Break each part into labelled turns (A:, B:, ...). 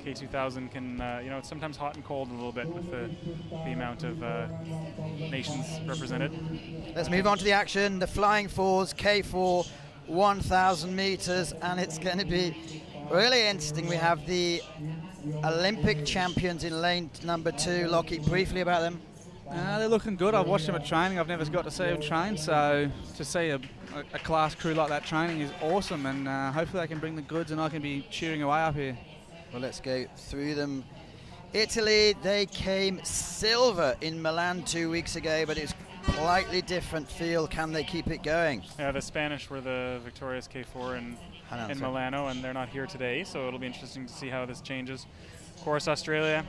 A: K2000 can, you know, it's sometimes hot and cold a little bit with the amount of nations represented.
B: Let's move on to the action. The flying fours, K4, 1,000 meters, and it's going to be really interesting. We have the Olympic champions in lane number 2. Lockie, briefly about them.
C: They're looking good. I've watched them at training. I've never got to see them train, so to see a class crew like that training is awesome, and hopefully they can bring the goods and I can be cheering away up here.
B: Well, let's go through them. Italy, they came silver in Milan 2 weeks ago, but it's slightly different field. Can they keep it going?
A: Yeah, the Spanish were the victorious K4 in Milano, and they're not here today, so it'll be interesting to see how this changes. Of course, Australia,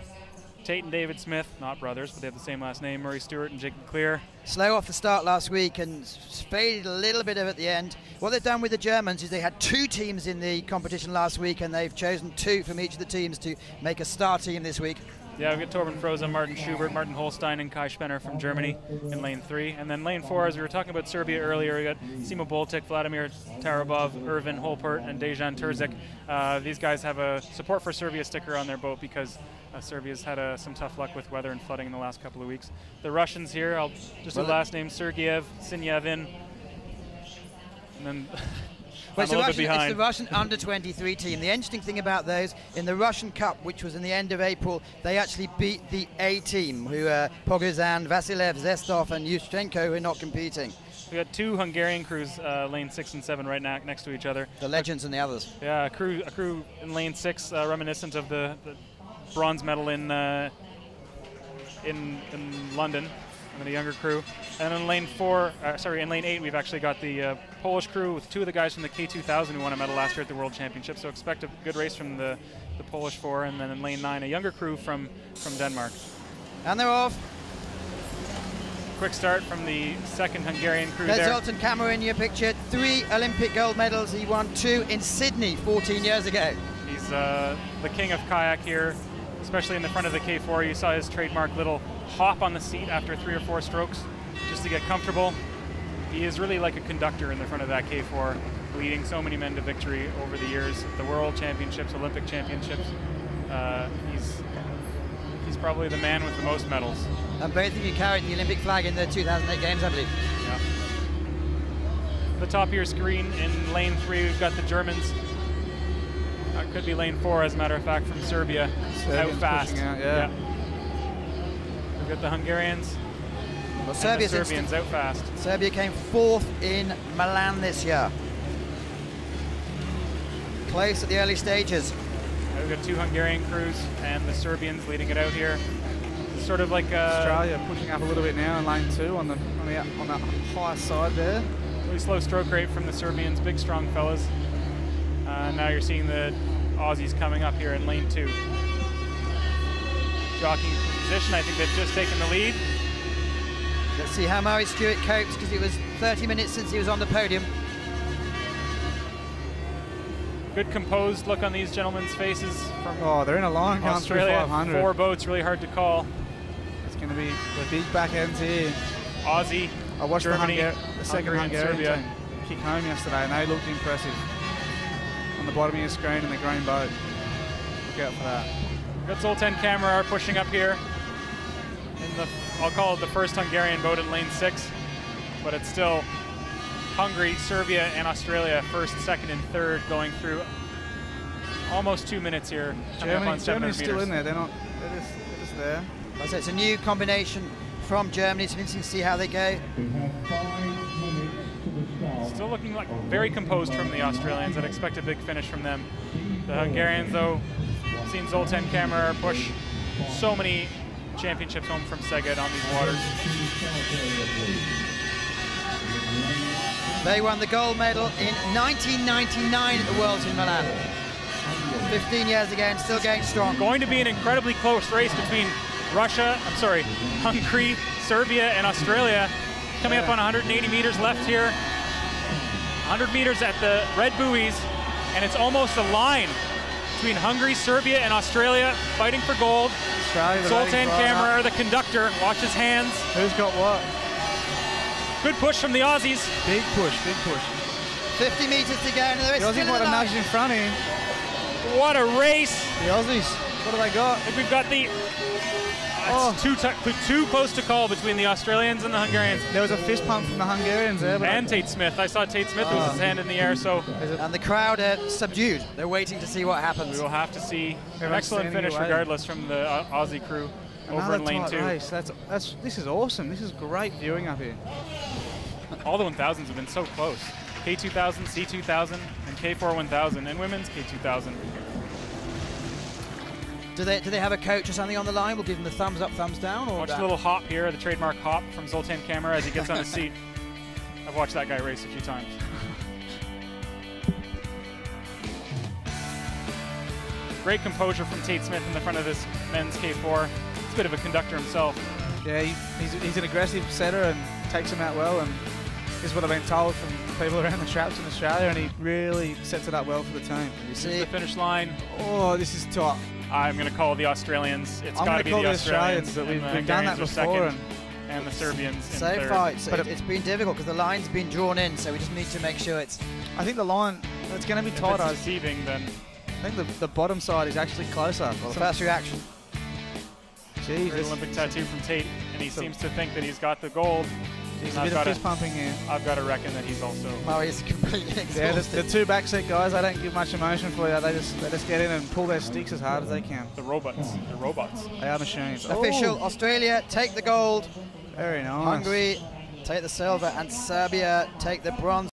A: Tate and David Smith, not brothers, but they have the same last name, Murray Stewart and Jacob Clear. Slow
B: off the start last week and faded a little bit at the end. What they've done with the Germans is they had 2 teams in the competition last week, and they've chosen 2 from each of the teams to make a star team this week.
A: Yeah, we've got Torben Froza, Martin Schubert, Martin Holstein, and Kai Spenner from Germany in lane 3. And then lane 4, as we were talking about Serbia earlier, we got Simo Boltić, Vladimir Torubarov, Ervin, Holpert, and Dejan Terzić. These guys have a support for Serbia sticker on their boat because Serbia's had some tough luck with weather and flooding in the last couple of weeks. The Russians here, I'll just the last name, Sergeyev, Sinyavin, and then
B: it's the Russian under-23 team. The interesting thing about those, in the Russian Cup, which was in the end of April, they actually beat the A team, who Pogozan, Vasilev, Zestov, and Yushchenko, who are not competing.
A: We got 2 Hungarian crews, lane 6 and 7, right next to each other.
B: The legends and the others.
A: Yeah, a crew in lane 6, reminiscent of the bronze medal in London, and the younger crew. And in lane 8, we've actually got the Polish crew with 2 of the guys from the K2000 who won a medal last year at the World Championship. So expect a good race from the Polish 4. And then in lane 9, a younger crew from Denmark.
B: And they're off.
A: Quick start from the second Hungarian crew.
B: There's
A: there.
B: Zoltan Kamara in your picture. 3 Olympic gold medals. He won 2 in Sydney 14 years ago.
A: He's the king of kayak here, especially in the front of the K4. You saw his trademark little hop on the seat after 3 or 4 strokes just to get comfortable. He is really like a conductor in the front of that K4, leading so many men to victory over the years. The World Championships, Olympic Championships. He's probably the man with the most medals.
B: And both of you carried the Olympic flag in the 2008 Games, I believe.
A: Yeah. The top of your screen in lane 3, we've got the Germans. That could be lane 4, as a matter of fact, from Serbia. Out fast. Yeah. We've got the Hungarians.
B: Well,
A: Serbians out fast.
B: Serbia came 4th in Milan this year. Close at the early stages.
A: We've got 2 Hungarian crews and the Serbians leading it out here. It's sort of like
C: Australia pushing up a little bit now in lane 2 on that high side there.
A: Really slow stroke rate from the Serbians, big strong fellas. Now you're seeing the Aussies coming up here in lane 2. Jockeying position, I think they've just taken the lead.
B: Let's see how Murray Stewart copes, because it was 30 minutes since he was on the podium.
A: Good composed look on these gentlemen's faces from
C: they're in a line going through 500.
A: 4 boats, really hard to call.
C: It's going to be the big back ends here.
A: Aussie,
C: I watched
A: Germany,
C: the second Hungarian team kick home yesterday, and they looked impressive. On the bottom of your screen in the green boat. Look out for that.
A: Got Zoltan Kamara pushing up here in the, I'll call it the first Hungarian boat in lane 6, but it's still Hungary, Serbia, and Australia, 1st, 2nd, and 3rd, going through almost 2 minutes here.
C: Germany's still in there. They're just there.
B: So it's a new combination from Germany. It's interesting to see how they go.
A: Still looking like very composed from the Australians. I'd expect a big finish from them. The Hungarians, though, seen Zoltan Kamara push so many championships home from Szeged on these waters.
B: They won the gold medal in 1999 at the Worlds in Milan. 15 years ago and still going strong.
A: Going to be an incredibly close race between Hungary, Serbia, and Australia. Coming up on 180 meters left here. 100 meters at the red buoys, and it's almost a line between Hungary, Serbia, and Australia fighting for gold. Zoltan Kamara, the conductor, watch his hands.
C: Who's got what?
A: Good push from the Aussies.
C: Big push, big push.
B: 50 meters to go, and there is
C: the Aussies might have nudged in front of him.
A: What a race.
C: The Aussies. What do they got?
A: I think we've got the... It's too close to call between the Australians and the Hungarians.
C: There was a fist pump from the Hungarians there.
A: And Tate Smith. I saw Tate Smith with his hand in the air, so...
B: And the crowd are subdued. They're waiting to see what happens.
A: We will have to see an
C: Everyone's
A: excellent finish
C: away.
A: Regardless from the Aussie crew over in lane 2.
C: Race. This is awesome. This is great viewing up here.
A: All the 1000s have been so close. K2000, C2000, and K4 1000, and women's K2000.
B: Do they have a coach or something on the line? We'll give them the thumbs up, thumbs down. Or
A: Watch the little hop here, the trademark hop from Zoltan Kamara as he gets on his seat. I've watched that guy race a few times. Great composure from Tate Smith in the front of this men's K4. He's a bit of a conductor himself.
C: Yeah, he's an aggressive setter and takes him out well, and this is what I've been told from people around the traps in Australia, and he really sets it up well for the team.
A: You see the finish line.
C: Oh, this is tough.
A: I'm going to call the Australians. It's got to be the Australians.
C: But we've done that before.
A: And the Serbians in
B: Same
A: third.
B: fight. So it's been difficult because the line's been drawn in, so we just need to make sure it's...
C: I think the line, it's going to be tighter.
A: If it's deceiving, then...
C: I think the bottom side is actually closer.
B: Well, the first reaction.
A: Great Olympic tattoo from Tate, and he seems to think that he's got the gold.
C: He's a bit of fist pumping here.
A: I've got to reckon that he's also...
B: Well, he's completely exhausted.
C: Yeah, the two backseat guys, they don't give much emotion for you. They just get in and pull their sticks as hard as they can.
A: The robots. The robots.
C: They are machines.
B: Official, Australia take the gold.
C: Very nice.
B: Hungary take the silver, and Serbia take the bronze.